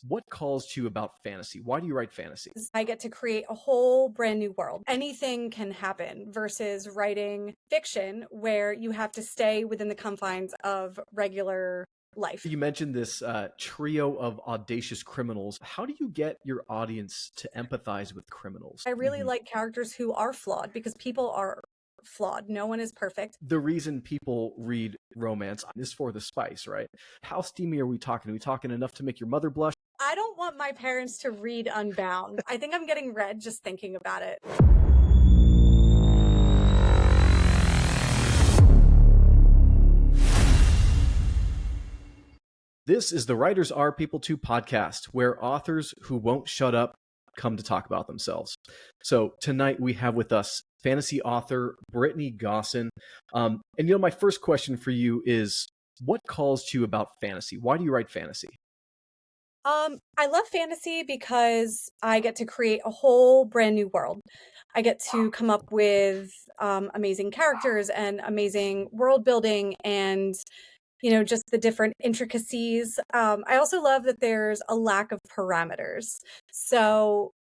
What calls to you about fantasy? Why do you write fantasy? I get to create a whole brand new world. Anything can happen versus writing fiction where you have to stay within the confines of regular life. You mentioned this trio of audacious criminals. How do you get your audience to empathize with criminals? I really like characters who are flawed because people are flawed. No one is perfect. The reason people read romance is for the spice, right? How steamy are we talking? Are we talking enough to make your mother blush? I don't want my parents to read Unbound. I think I'm getting red just thinking about it. This is the Writers Are People Too podcast, where authors who won't shut up come to talk about themselves. So tonight we have with us fantasy author Brittany Gossin. And my first question for you is, what calls to you about fantasy? Why do you write fantasy? I love fantasy because I get to create a whole brand new world. I get to come up with amazing characters and amazing world building and just the different intricacies. I also love that there's a lack of parameters. So,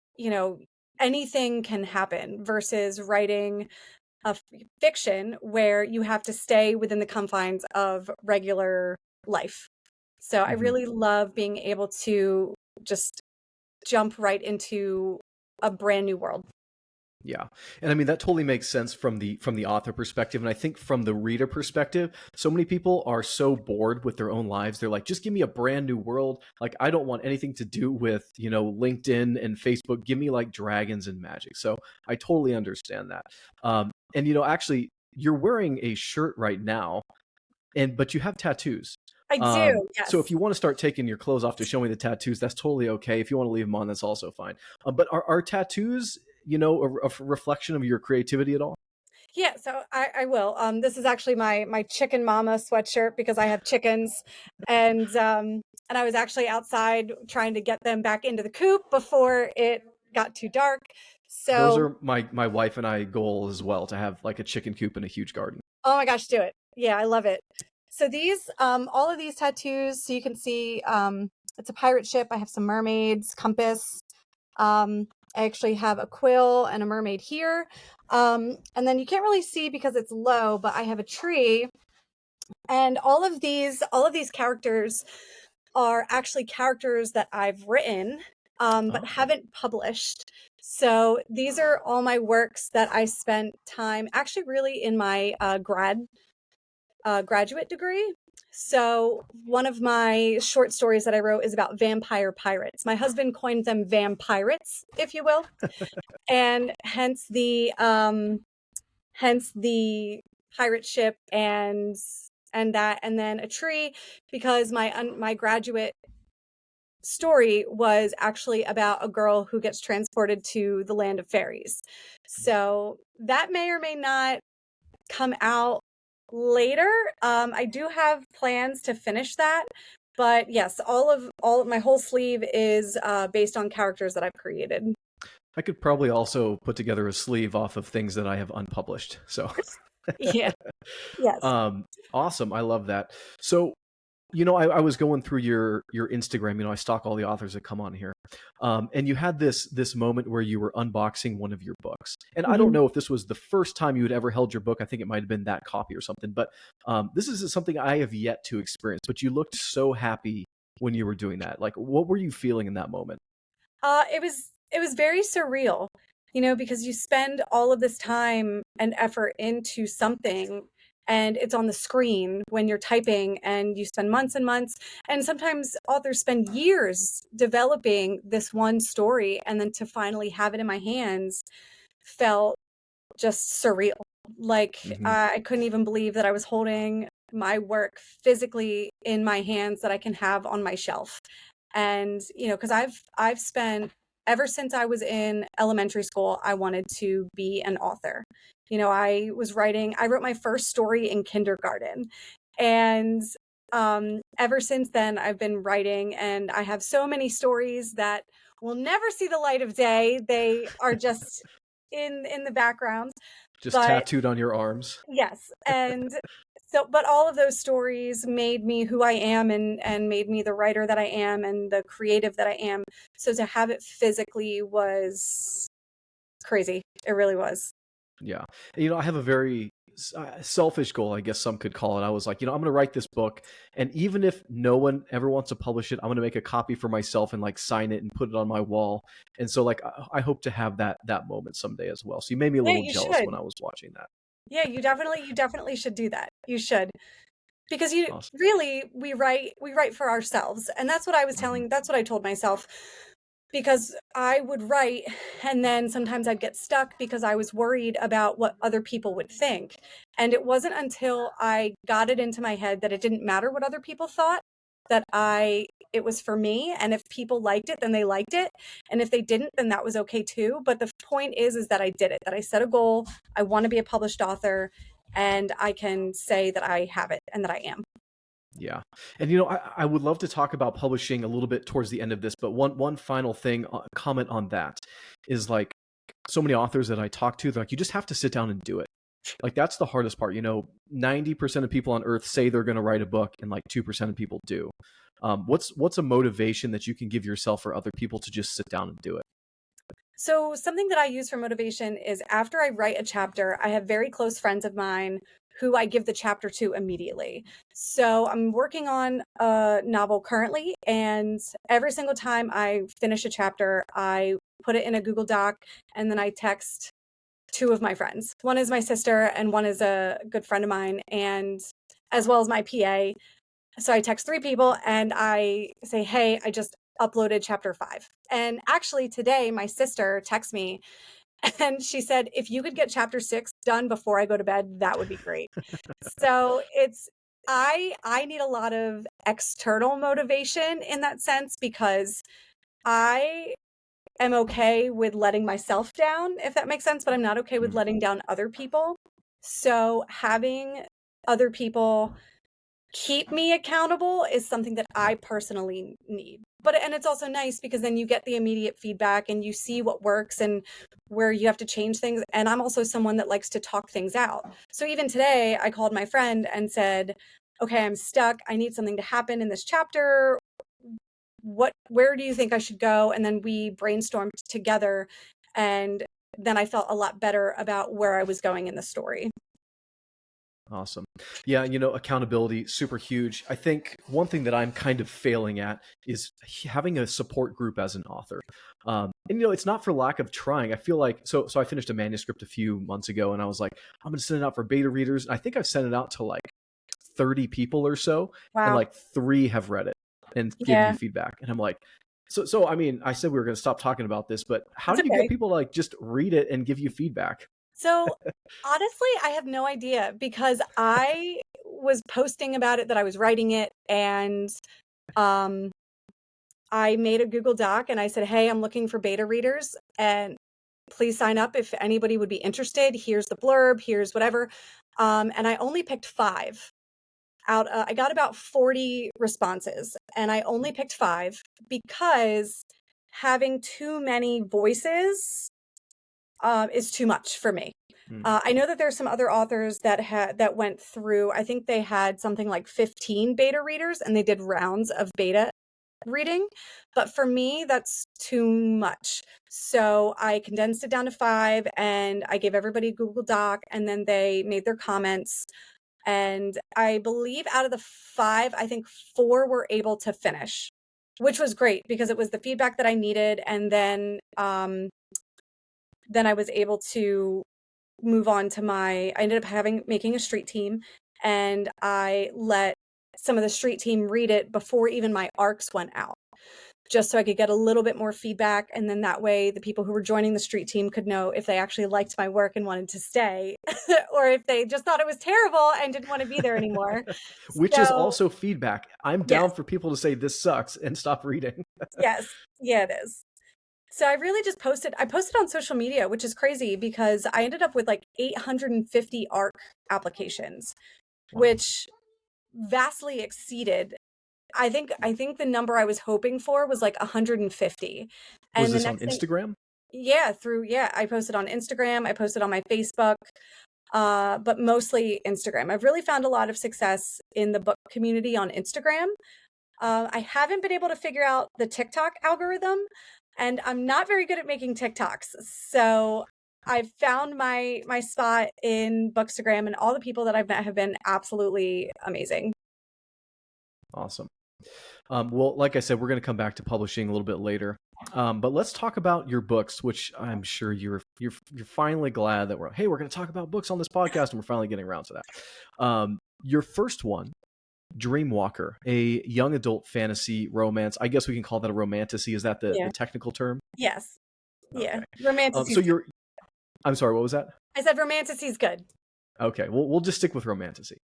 anything can happen versus writing a fiction where you have to stay within the confines of regular life. So I really love being able to just jump right into a brand new world. Yeah. And I mean, that totally makes sense from the author perspective. And I think from the reader perspective, so many people are so bored with their own lives. They're like, just give me a brand new world. Like, I don't want anything to do with, LinkedIn and Facebook. Give me like dragons and magic. So I totally understand that. And actually, you're wearing a shirt right now, but you have tattoos. I do, yes. So if you want to start taking your clothes off to show me the tattoos, that's totally okay. If you want to leave them on, that's also fine. But are tattoos, a reflection of your creativity at all? Yeah, so I will. This is actually my chicken mama sweatshirt because I have chickens, and I was actually outside trying to get them back into the coop before it got too dark. So those are my wife and I goal as well, to have like a chicken coop and a huge garden. Oh my gosh, do it. Yeah, I love it. So these, all of these tattoos, so you can see, it's a pirate ship. I have some mermaids, compass. I actually have a quill and a mermaid here. And then you can't really see because it's low, but I have a tree. And all of these characters are actually characters that I've written, but haven't published. So these are all my works that I spent time actually really in my graduate degree. So one of my short stories that I wrote is about vampire pirates. My husband coined them vampirates, if you will, and hence the pirate ship and that, and then a tree, because my graduate story was actually about a girl who gets transported to the land of fairies. So that may or may not come out later. I do have plans to finish that, but yes, all of my whole sleeve is based on characters that I've created. I could probably also put together a sleeve off of things that I have unpublished. So Yeah. Yes. Awesome. I love that. So I was going through your Instagram. I stalk all the authors that come on here, and you had this moment where you were unboxing one of your books. And I don't know if this was the first time you had ever held your book. I think it might have been that copy or something. But this is something I have yet to experience. But you looked so happy when you were doing that. Like, what were you feeling in that moment? It was very surreal, because you spend all of this time and effort into something, and it's on the screen when you're typing, and you spend months and months, and sometimes authors spend years developing this one story, and then to finally have it in my hands felt just surreal. Like, I couldn't even believe that I was holding my work physically in my hands that I can have on my shelf. And, because I've spent, ever since I was in elementary school, I wanted to be an author. I wrote my first story in kindergarten. And ever since then, I've been writing, and I have so many stories that will never see the light of day. They are just in the background. Just tattooed on your arms. Yes. And So, but all of those stories made me who I am, and made me the writer that I am and the creative that I am. So to have it physically was crazy. It really was. Yeah. And, I have a very selfish goal, I guess some could call it. I was like, I'm going to write this book. And even if no one ever wants to publish it, I'm going to make a copy for myself and like sign it and put it on my wall. And so like, I hope to have that moment someday as well. So you made me a Yeah, little you jealous should. when I was watching that. Yeah, you definitely should do that. You should. Because you Awesome. really, we write for ourselves. And that's what I was Mhm. telling, that's what I told myself. Because I would write, and then sometimes I'd get stuck because I was worried about what other people would think. And it wasn't until I got it into my head that it didn't matter what other people thought, that it was for me. And if people liked it, then they liked it. And if they didn't, then that was okay too. But the point is that I did it, that I set a goal. I want to be a published author, and I can say that I have it and that I am. Yeah. And I would love to talk about publishing a little bit towards the end of this, but one final thing, comment on that is like so many authors that I talk to, they're like, you just have to sit down and do it. Like that's the hardest part. 90% of people on earth say they're going to write a book and like 2% of people do. What's a motivation that you can give yourself or other people to just sit down and do it? So, something that I use for motivation is after I write a chapter, I have very close friends of mine who I give the chapter to immediately. So, I'm working on a novel currently, and every single time I finish a chapter, I put it in a Google Doc, and then I text two of my friends. One is my sister, and one is a good friend of mine, and as well as my PA. So I text three people and I say, hey, I just uploaded chapter 5. And actually, today, my sister texted me and she said, if you could get chapter 6 done before I go to bed, that would be great. So I need a lot of external motivation in that sense, because I am okay with letting myself down, if that makes sense, but I'm not okay with Mm. letting down other people. So having other people keep me accountable is something that Yeah. I personally need. And it's also nice because then you get the immediate feedback and you see what works and where you have to change things. And I'm also someone that likes to talk things out. So even today, I called my friend and said, okay, I'm stuck. I need something to happen in this chapter. Where do you think I should go? And then we brainstormed together, and then I felt a lot better about where I was going in the story. Awesome. Yeah, accountability, super huge. I think one thing that I'm kind of failing at is having a support group as an author. And it's not for lack of trying. I feel like so I finished a manuscript a few months ago and I was like, I'm gonna send it out for beta readers. And I think I've sent it out to like 30 people or so, and Wow. like 3 have read it and given me Yeah, feedback. And I'm like, so I mean, I said we were gonna stop talking about this, but how it's do you get okay. people to like just read it and give you feedback? So, honestly, I have no idea because I was posting about it that I was writing it, and um I made a Google Doc and I said, "Hey, I'm looking for beta readers and please sign up if anybody would be interested. Here's the blurb, here's whatever." And I only picked 5 out. I got about 40 responses and I only picked 5 because having too many voices is too much for me. Hmm. I know that there's some other authors that went through. I think they had something like 15 beta readers, and they did rounds of beta reading. But for me, that's too much. So I condensed it down to 5, and I gave everybody a Google Doc, and then they made their comments. And I believe out of the 5, I think 4 were able to finish, which was great because it was the feedback that I needed. And then I was able to move on to I ended up making a street team, and I let some of the street team read it before even my arcs went out, just so I could get a little bit more feedback. And then that way the people who were joining the street team could know if they actually liked my work and wanted to stay or if they just thought it was terrible and didn't want to be there anymore. Which is So, also feedback. I'm down yes, for people to say this sucks and stop reading. yes. Yeah, it is. So I really just I posted on social media, which is crazy because I ended up with like 850 ARC applications, Wow. which vastly exceeded. I think the number I was hoping for was like 150. Was And the this on next thing, Instagram? yeah, I posted on Instagram, I posted on my Facebook. but mostly Instagram. I've really found a lot of success in the book community on Instagram. I haven't been able to figure out the TikTok algorithm, and I'm not very good at making TikToks. So I've found my spot in Bookstagram, and all the people that I've met have been absolutely amazing. Awesome. Well, like I said, we're going to come back to publishing a little bit later. But let's talk about your books, which I'm sure you're finally glad that we're going to talk about books on this podcast, and we're finally getting around to that. Your first one, Dreamwalker, a young adult fantasy romance. I guess we can call that a romantasy. Is that the technical term? Yes. Yeah. Okay. Romantasy. So I'm sorry, what was that? I said romantasy is good. Okay, we'll just stick with romantasy.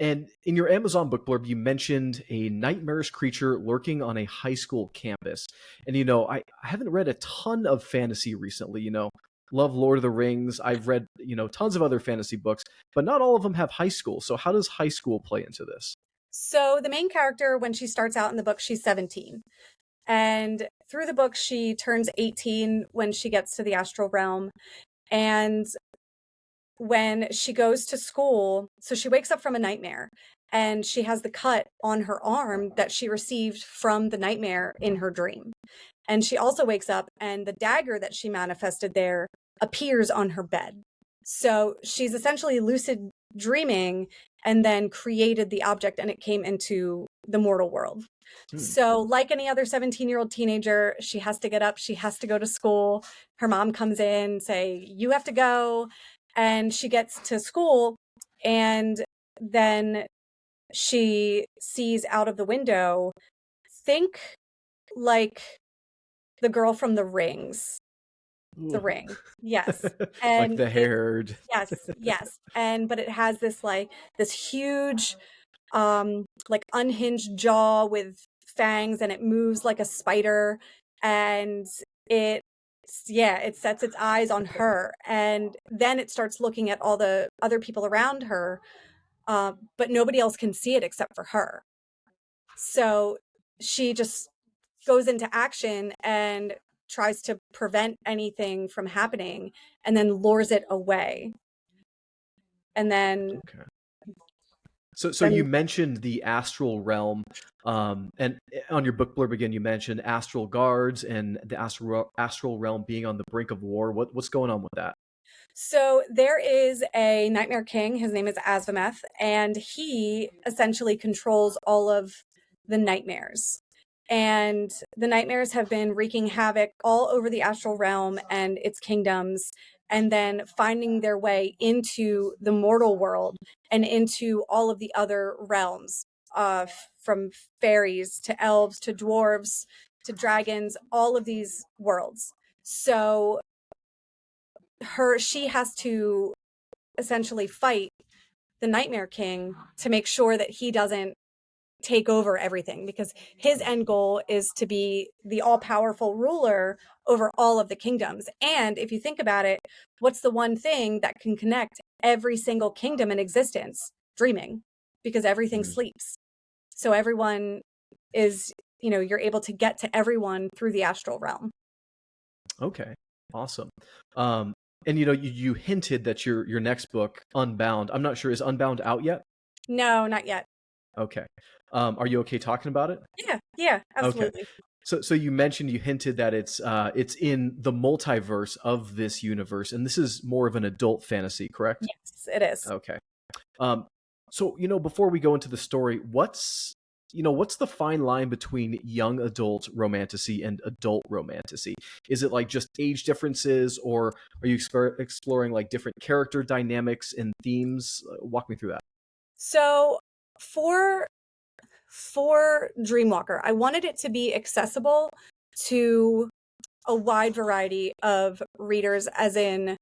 And in your Amazon book blurb, you mentioned a nightmarish creature lurking on a high school campus. And, I haven't read a ton of fantasy recently, love Lord of the Rings. I've read, tons of other fantasy books, but not all of them have high school. So how does high school play into this? So the main character, when she starts out in the book, she's 17. And through the book, she turns 18 when she gets to the astral realm. And when she goes to school, so she wakes up from a nightmare, and she has the cut on her arm that she received from the nightmare in her dream. And she also wakes up, and the dagger that she manifested there appears on her bed. So she's essentially lucid dreaming and then created the object, and it came into the mortal world. So like any other 17-year-old teenager, she has to get up, she has to go to school. Her mom comes in, say, you have to go. And she gets to school, and then she sees out of the window, think like the girl from The Rings. The Ring. Yes. And like the haired. Yes. But it has this huge like unhinged jaw with fangs, and it moves like a spider, and it sets its eyes on her, and then it starts looking at all the other people around her, but nobody else can see it except for her. So she just goes into action and tries to prevent anything from happening, and then lures it away. And then So you mentioned the astral realm, and on your book blurb again, you mentioned astral guards and the astral realm being on the brink of war. What's going on with that? So there is a Nightmare King. His name is Azvameth, and he essentially controls all of the nightmares. And the nightmares have been wreaking havoc all over the astral realm and its kingdoms, and then finding their way into the mortal world and into all of the other realms, from fairies to elves to dwarves to dragons, all of these worlds. So she has to essentially fight the Nightmare King to make sure that he doesn't take over everything, because his end goal is to be the all-powerful ruler over all of the kingdoms. And if you think about it, what's the one thing that can connect every single kingdom in existence? Dreaming, because everything sleeps. So everyone is, you're able to get to everyone through the astral realm. Okay, awesome. And you hinted that your next book, Unbound, I'm not sure, is Unbound out yet? No, not yet. Okay. Are you okay talking about it? Yeah, absolutely. Okay. So you hinted that it's in the multiverse of this universe, and this is more of an adult fantasy, correct? Yes, it is. Okay. So before we go into the story, what's the fine line between young adult romantasy and adult romantasy? Is it like just age differences, or are you exploring like different character dynamics and themes? Walk me through that. So for Dreamwalker, I wanted it to be accessible to a wide variety of readers, as in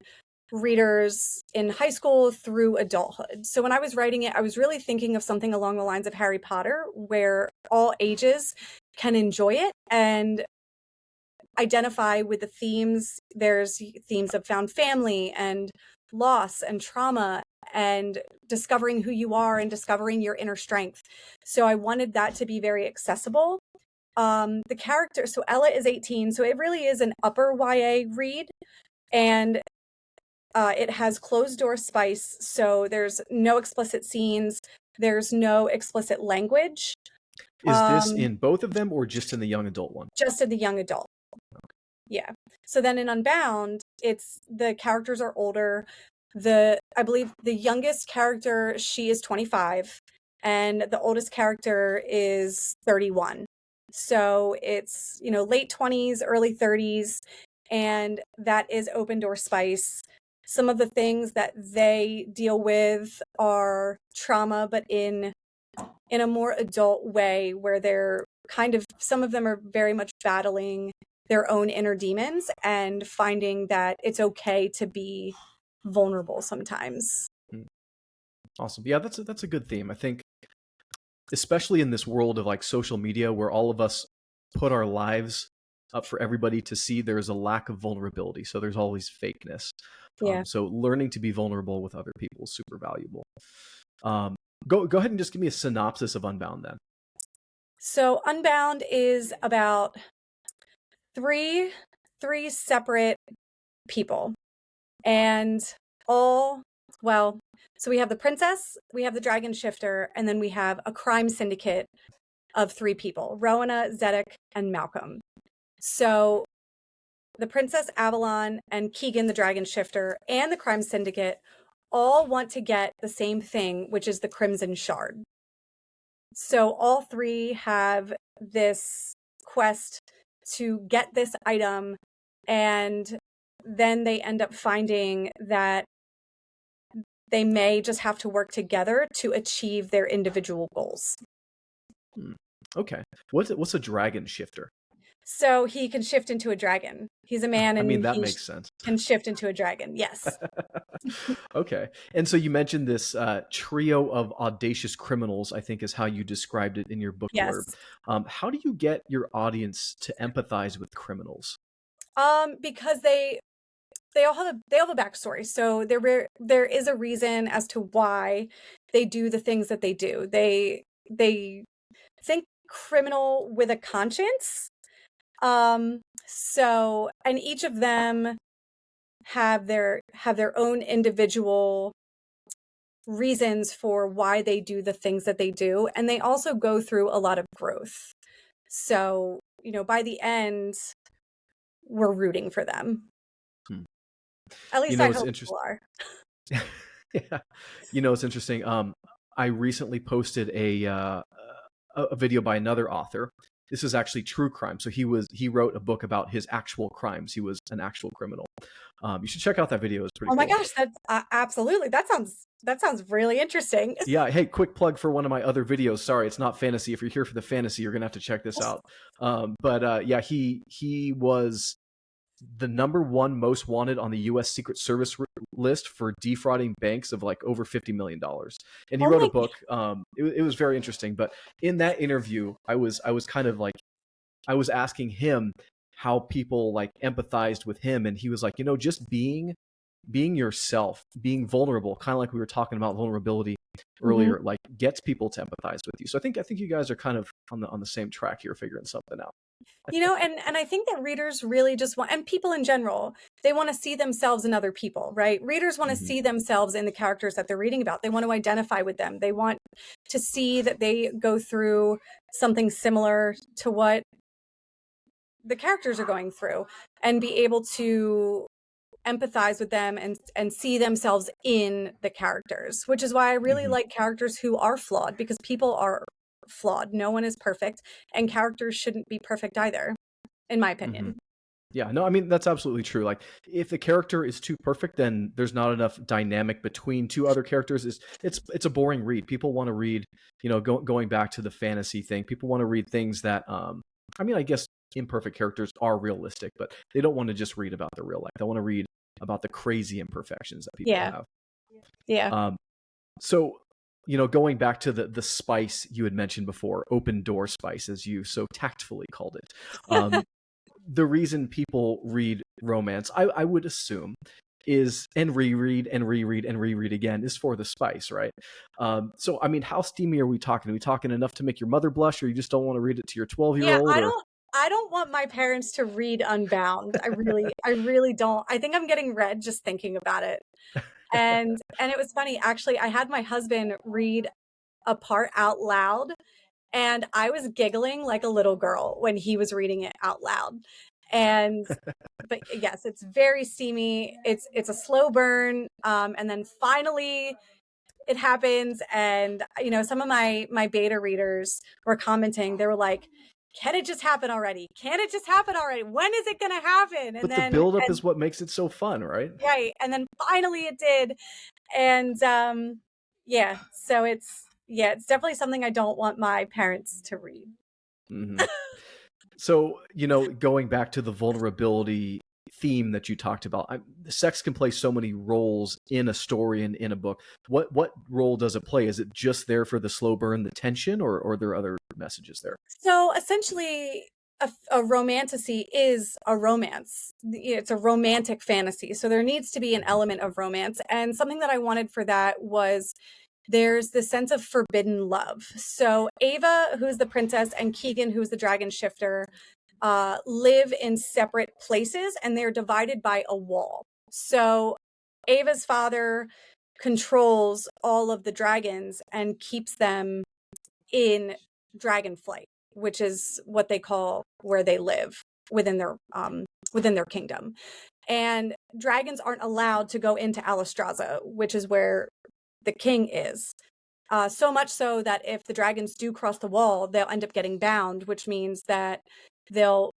readers in high school through adulthood. So when I was writing it, I was really thinking of something along the lines of Harry Potter, where all ages can enjoy it and identify with the themes. There's themes of found family and loss and trauma and discovering who you are and discovering your inner strength. So I wanted that to be very accessible. The character, so Ella is 18, so it really is an upper YA read. And it has closed door spice, so there's no explicit scenes, there's no explicit language. Is this in both of them or just in the young adult one? Just in the young adult. Yeah. So then in Unbound, it's the characters are older. I believe the youngest character, she is 25, and the oldest character is 31. So it's, late 20s, early 30s, and that is open door spice. Some of the things that they deal with are trauma, but in a more adult way, where they're some of them are very much battling their own inner demons and finding that it's okay to be vulnerable sometimes. Awesome. Yeah, that's a good theme. I think, especially in this world of like social media where all of us put our lives up for everybody to see, there's a lack of vulnerability. So there's always fakeness. Yeah. So learning to be vulnerable with other people is super valuable. Go ahead and just give me a synopsis of Unbound then. So Unbound is about three separate people, and so we have the princess, we have the dragon shifter, and then we have a crime syndicate of 3 people, Rowena, Zedek, and Malcolm. So the princess Avalon and Keegan, the dragon shifter, and the crime syndicate all want to get the same thing, which is the Crimson Shard. So all 3 have this quest to get this item, and then they end up finding that they may just have to work together to achieve their individual goals. Okay. What's a dragon shifter? So he can shift into a dragon. He's a man, and that makes sense. Can shift into a dragon. Yes. Okay. And so you mentioned this trio of audacious criminals, I think is how you described it in your book blurb. How do you get your audience to empathize with criminals? Because they all have a backstory. So there is a reason as to why they do the things that they do. They think criminal with a conscience. So, and each of them have their own individual reasons for why they do the things that they do, and they also go through a lot of growth. So, by the end, we're rooting for them. At least I hope people are. Yeah. It's interesting. I recently posted a video by another author. This is actually true crime. So he wrote a book about his actual crimes. He was an actual criminal. You should check out that video. It's pretty cool. Oh my gosh, that's absolutely. That sounds really interesting. Yeah. Hey, quick plug for one of my other videos. Sorry, it's not fantasy. If you're here for the fantasy, you're gonna have to check this out. Yeah, he was the #1 most wanted on the U.S. Secret Service list for defrauding banks of like over $50 million. And he wrote a book. It was very interesting. But in that interview, I was kind of like, I was asking him how people like empathized with him, and he was like, just being yourself, being vulnerable, kind of like we were talking about vulnerability earlier, like gets people to empathize with you. So I think you guys are kind of on the same track here, figuring something out. And I think that readers really just want, and people in general, they want to see themselves in other people, right? Readers want to see themselves in the characters that they're reading about. They want to identify with them. They want to see that they go through something similar to what the characters are going through, and be able to empathize with them and see themselves in the characters, which is why I really like characters who are flawed, because people are flawed. No one is perfect, and characters shouldn't be perfect either, in my opinion. Yeah, no, I mean, that's absolutely true. Like, if the character is too perfect, then there's not enough dynamic between 2 other characters. It's a boring read. People want to read, going back to the fantasy thing, people want to read things that, I mean, I guess imperfect characters are realistic, but they don't want to just read about the real life. They want to read about the crazy imperfections that people have. Yeah. So, going back to the spice you had mentioned before, open door spice, as you so tactfully called it. The reason people read romance, I would assume, is and reread again is for the spice, right? So, I mean, how steamy are we talking? Are we talking enough to make your mother blush, or you just don't want to read it to your 12-year-old? I don't want my parents to read Unbound. I really don't. I think I'm getting red just thinking about it. And it was funny, actually, I had my husband read a part out loud, and I was giggling like a little girl when he was reading it out loud. And but yes, it's very steamy. It's a slow burn. And then finally it happens, and some of my beta readers were commenting. They were like, can it just happen already? Can it just happen already? When is it gonna happen? And But the then buildup and is what makes it so fun, right? right, and then finally it did. And yeah, so it's definitely something I don't want my parents to read. Mm-hmm. So, going back to the vulnerability theme that you talked about, sex can play so many roles in a story and in a book. What role does it play? Is it just there for the slow burn, the tension, or are there other messages there? So essentially, a romantasy is a romance. It's a romantic fantasy. So there needs to be an element of romance. And something that I wanted for that was there's this sense of forbidden love. So Ava, who's the princess, and Keegan, who's the dragon shifter, live in separate places, and they're divided by a wall. So Ava's father controls all of the dragons and keeps them in dragonflight, which is what they call where they live within their kingdom. And dragons aren't allowed to go into Alistraza, which is where the king is. So much so that if the dragons do cross the wall, they'll end up getting bound, which means that they'll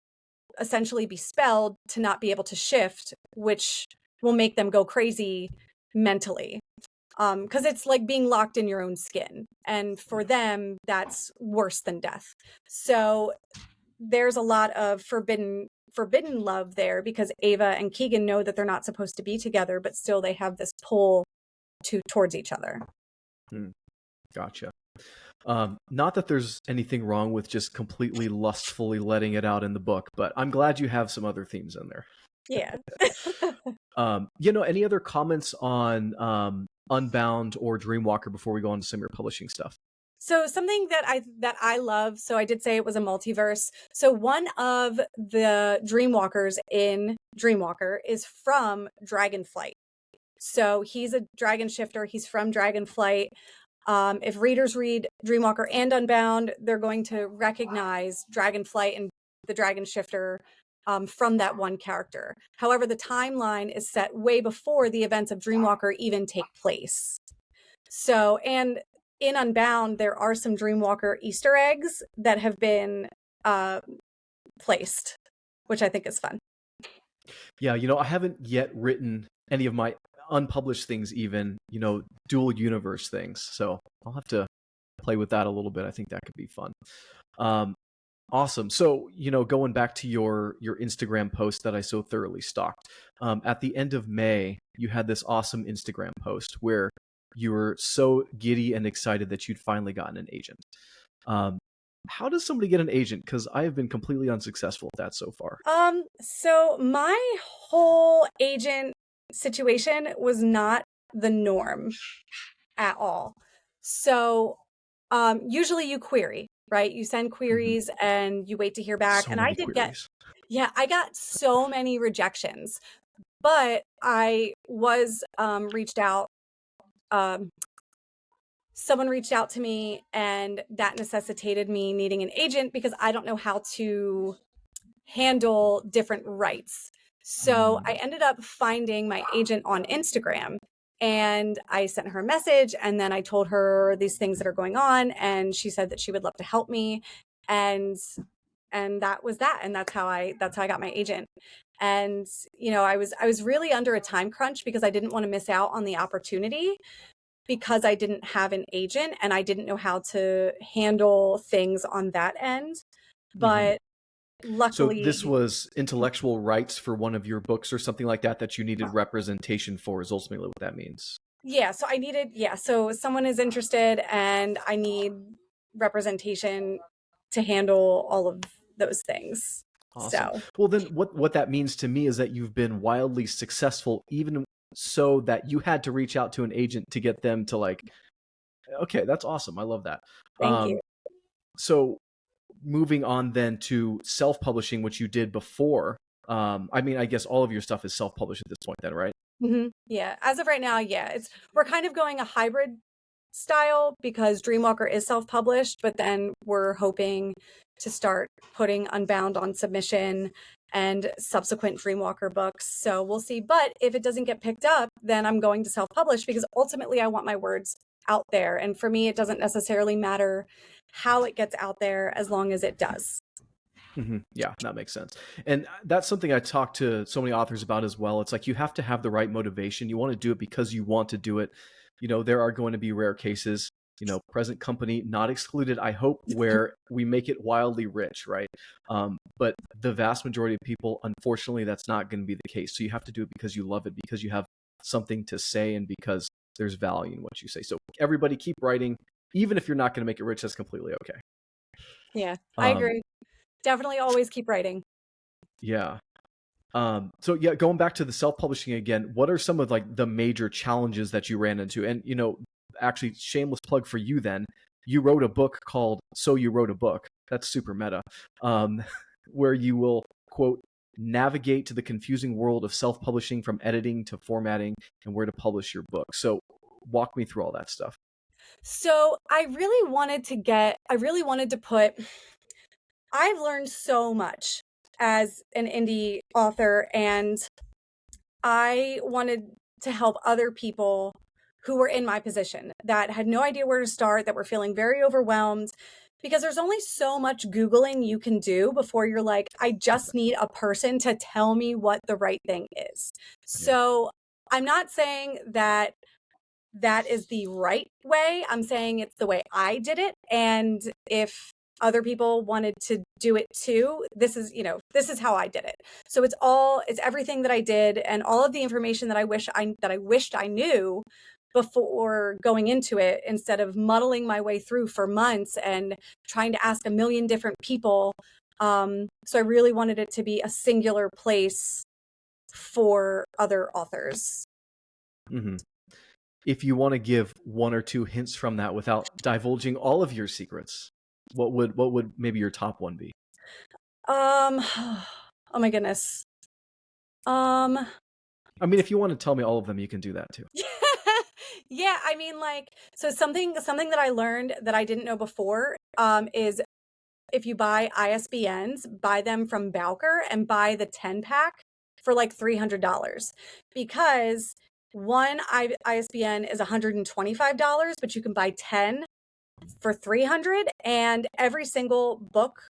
essentially be spelled to not be able to shift, which will make them go crazy mentally. Because it's like being locked in your own skin. And for them, that's worse than death. So there's a lot of forbidden love there, because Ava and Keegan know that they're not supposed to be together, but still they have this pull towards each other. Gotcha. Not that there's anything wrong with just completely lustfully letting it out in the book, but I'm glad you have some other themes in there. Yeah. Any other comments on Unbound or Dreamwalker before we go on to some of your publishing stuff? So something that I love, so I did say it was a multiverse. So one of the Dreamwalkers in Dreamwalker is from Dragonflight. So he's a dragon shifter. He's from Dragonflight. If readers read Dreamwalker and Unbound, they're going to recognize Dragonflight and the dragon shifter from that one character. However, the timeline is set way before the events of Dreamwalker even take place. So, and in Unbound, there are some Dreamwalker Easter eggs that have been placed, which I think is fun. Yeah, I haven't yet written any of my unpublished things, even, dual universe things. So I'll have to play with that a little bit. I think that could be fun. Awesome. So, going back to your Instagram post that I so thoroughly stalked, at the end of May, you had this awesome Instagram post where you were so giddy and excited that you'd finally gotten an agent. How does somebody get an agent? Because I have been completely unsuccessful at that so far. So my whole agent situation was not the norm at all. So, usually you query, right? You send queries and you wait to hear back. So And many I did queries. I got so many rejections, but I was reached out. Someone reached out to me, and that necessitated me needing an agent because I don't know how to handle different rights. So I ended up finding my agent on Instagram, and I sent her a message, and then I told her these things that are going on, and she said that she would love to help me. And that was that. And that's how I got my agent. And I was really under a time crunch because I didn't want to miss out on the opportunity, because I didn't have an agent and I didn't know how to handle things on that end. But luckily, so this was intellectual rights for one of your books or something like that you needed representation for, is ultimately what that means. Yeah, so so someone is interested and I need representation to handle all of those things. Awesome. So Well, then what that means to me is that you've been wildly successful, even so that you had to reach out to an agent to get them to, like, okay, that's awesome. I love that. thank you. So moving on then to self-publishing, which you did before. I mean, I guess all of your stuff is self-published at this point then, right? Yeah, as of right now, yeah, we're kind of going a hybrid style because Dreamwalker is self-published, but then we're hoping to start putting Unbound on submission and subsequent Dreamwalker books. So we'll see. But if it doesn't get picked up, then I'm going to self-publish because ultimately I want my words out there. And for me, it doesn't necessarily matter how it gets out there as long as it does. Yeah, that makes sense. And that's something I talk to so many authors about as well. It's like you have to have the right motivation. You want to do it because you want to do it. There are going to be rare cases, present company not excluded, I hope, where we make it wildly rich, right? But the vast majority of people, unfortunately, that's not going to be the case. So you have to do it because you love it, because you have something to say, and because there's value in what you say. So everybody keep writing. Even if you're not going to make it rich, that's completely okay. Yeah, I agree. Definitely always keep writing. Yeah. So yeah, going back to the self-publishing again, what are some of like the major challenges that you ran into? And actually, shameless plug for you then. You wrote a book called So You Wrote a Book. That's super meta. Where you will, quote, navigate to the confusing world of self-publishing, from editing to formatting and where to publish your book. So walk me through all that stuff. So I really wanted to put, I've learned so much as an indie author, and I wanted to help other people who were in my position that had no idea where to start, that were feeling very overwhelmed, because there's only so much Googling you can do before you're like, I just need a person to tell me what the right thing is. So I'm not saying that is the right way. I'm saying it's the way I did it. And if other people wanted to do it too, this is how I did it. So it's everything that I did, and all of the information that I wished I knew before going into it, instead of muddling my way through for months and trying to ask a million different people. So I really wanted it to be a singular place for other authors. If you want to give one or two hints from that without divulging all of your secrets, what would maybe your top one be? Oh my goodness. I mean, if you want to tell me all of them, you can do that too. Yeah, I mean, like, so something that I learned that I didn't know before is, if you buy ISBNs, buy them from Bowker and buy the 10-pack for like $300, because one ISBN is $125, but you can buy 10 for $300, and every single book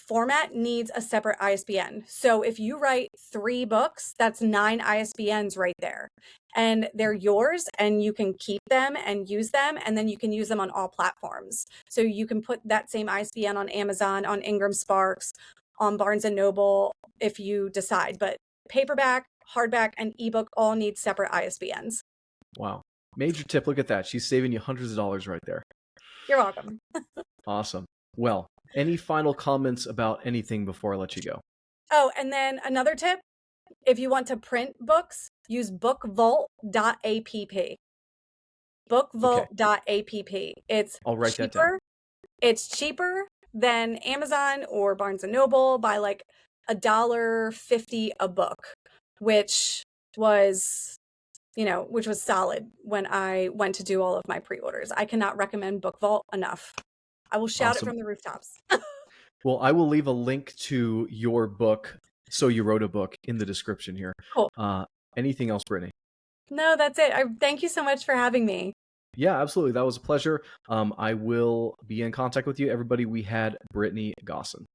format needs a separate ISBN. So if you write 3 books, that's 9 ISBNs right there. And they're yours, and you can keep them and use them, and then you can use them on all platforms. So you can put that same ISBN on Amazon, on Ingram Sparks, on Barnes & Noble if you decide. But paperback, hardback, and ebook all need separate ISBNs. Wow. Major tip. Look at that. She's saving you hundreds of dollars right there. You're welcome. Awesome. Well, any final comments about anything before I let you go? Oh, and then another tip, if you want to print books, use bookvault.app. Bookvault.app. It's I'll write that down. cheaper. It's cheaper than Amazon or Barnes & Noble by like $1.50 a book, which was solid when I went to do all of my pre-orders. I cannot recommend BookVault enough. I will shout Awesome. it from the rooftops. Well, I will leave a link to your book, So You Wrote a Book, in the description here. Cool. Anything else, Brittany? No, that's it. Thank you so much for having me. Yeah, absolutely. That was a pleasure. I will be in contact with you. Everybody, we had Brittany Gossin.